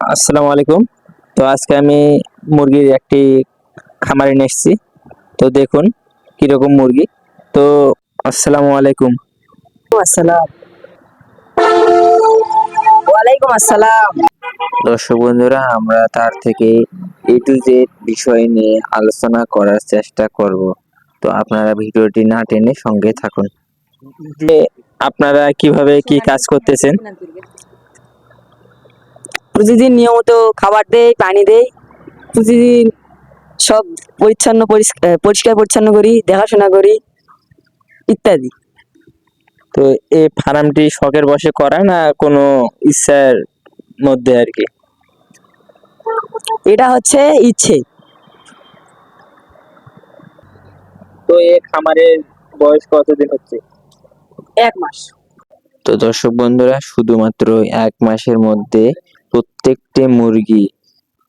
আসসালামু আলাইকুম। তো আজকে আমি মুরগির একটি খামারে নিয়ে এসেছি। তো দেখুন কিরকম মুরগি। তো আসসালামু আলাইকুম। আসসালাম। ওয়ালাইকুম আসসালাম। দর্শক বন্ধুরা, আমরা তার থেকে এ টু জেড বিষয় নিয়ে আলোচনা করার চেষ্টা করব। তো আপনারা ভিডিওটি না টেনে সঙ্গে থাকুন। যে আপনারা কিভাবে কি কাজ করতেছেন? প্রতিদিন নিয়মিত খাবার দেই, পানি দেই। প্রতিদিন সব পরিষ্কার পরিচ্ছন্ন করি, দেখাশোনা করি ইত্যাদি। তো এই ফার্মটি শখের বশে করা না কোনো ইচ্ছার মধ্যে আর কি? এটা হচ্ছে ইচ্ছে। তো এই খামারের বয়স কতদিন হচ্ছে? 1 মাস। তো দর্শক বন্ধুরা, শুধুমাত্র 1 মাসের মধ্যে প্রত্যেকটি মুরগি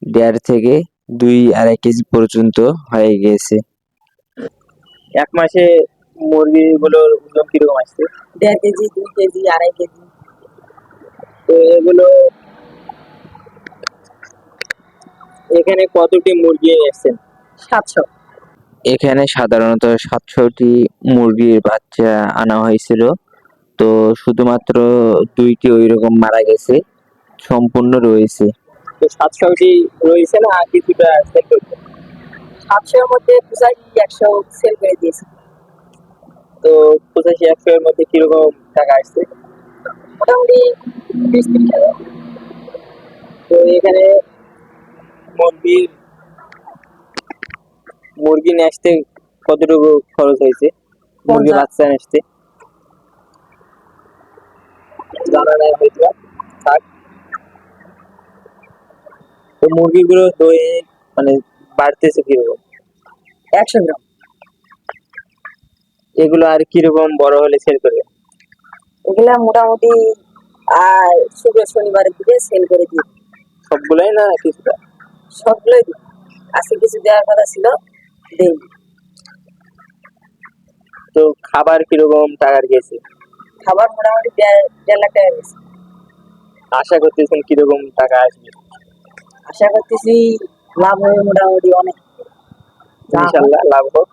1.5 থেকে 2-2.5 কেজি পর্যন্ত হয়ে গেছে। 1 মাসে মুরগিগুলোর ওজন কিরকম আসছে? 1.5 কেজি, 2 কেজি, 2.5 কেজি। তো এগুলো এখানে কতটি মুরগি এসেছেন? 700। এখানে সাধারণত 700টি মুরগির বাচ্চা আনা হয়েছিল। তো শুধুমাত্র 2টি ওইরকম মারা গেছে, সম্পূর্ণ রয়েছে। তো 700টি রয়েছে না কিছুটা সেল করছে? 700 এর মধ্যে 85-100 সেল করে দিয়েছি। তো 85-100 এর মধ্যে কিরকম টাকা আসছে? মোটামুটি 20-30 হাজার। তো এখানে মুরগির মুরগি নিয়ে আসতে কতটুকু খরচ হয়েছে? মুরগি 50। বাচ্চা নিয়ে আসতে জানা নাই হয়তো। থাক। তো মুরগিগুলো দৈনিক মানে বাড়তেছে কিরকম? 100 গ্রাম। এগুলো আর কিরকম বড় হলে সেল করবে? এগুলা মোটামুটি আর শনিবারের দিকে সেল করে দিই। সবগুলাই না কিছুটা? সবগুলোই দিই। আজকে কিছু দেওয়ার কথা ছিল, দেই। তো খাবার কিরকম টাকার গেছে? খাবার মোটামুটি 1.5 লাখ টাকা গেছে। আশা করতেছেন কিরকম টাকা আসবে? আশা করতেছি লাভ হবে মোটামুটি অনেক। ইনশাল্লাহ লাভ হোক,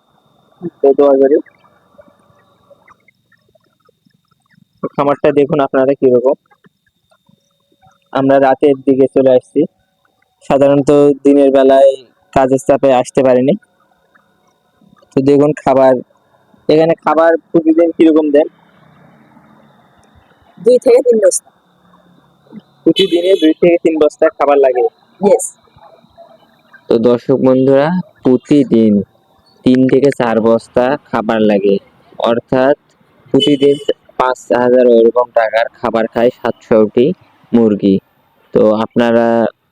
তো দোয়া করি। তো খামারটা দেখুন আপনারা কিরকম। আমরা রাতের দিকে চলে আসছি, সাধারণত দিনের বেলায় কাজের চাপে আসতে পারিনি। তো দেখুন খাবার, এখানে খাবার প্রতিদিন কিরকম দেন? 2 থেকে 3 বস্তা। প্রতিদিনে 2 থেকে 3 বস্তা খাবার লাগে। ইয়েস। তো দর্শক বন্ধুরা, প্রতিদিন 3 থেকে 4 বস্তা খাবার লাগে, অর্থাৎ প্রতিদিন 5,000 এরকম টাকার খাবার খায় 700টি মুরগি। তো আপনারা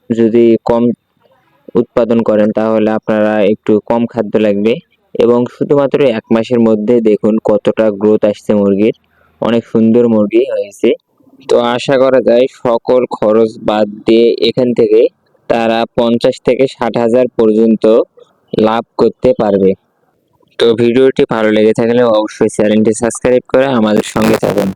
যদি কম উৎপাদন করেন তাহলে আপনারা একটু কম খাদ্য লাগবে। এবং শুধুমাত্র 1 মাসের মধ্যে দেখুন কতটা গ্রোথ আসছে মুরগির, অনেক সুন্দর মুরগি হয়েছে। তো আশা করা যায় সকল খরচ বাদ দিয়ে এখান থেকে তারা 50 থেকে 60,000 পর্যন্ত লাভ করতে পারবে। তো ভিডিওটি ভালো লেগে থাকলে অবশ্যই চ্যানেলটি সাবস্ক্রাইব করে আমাদের সঙ্গে থাকুন।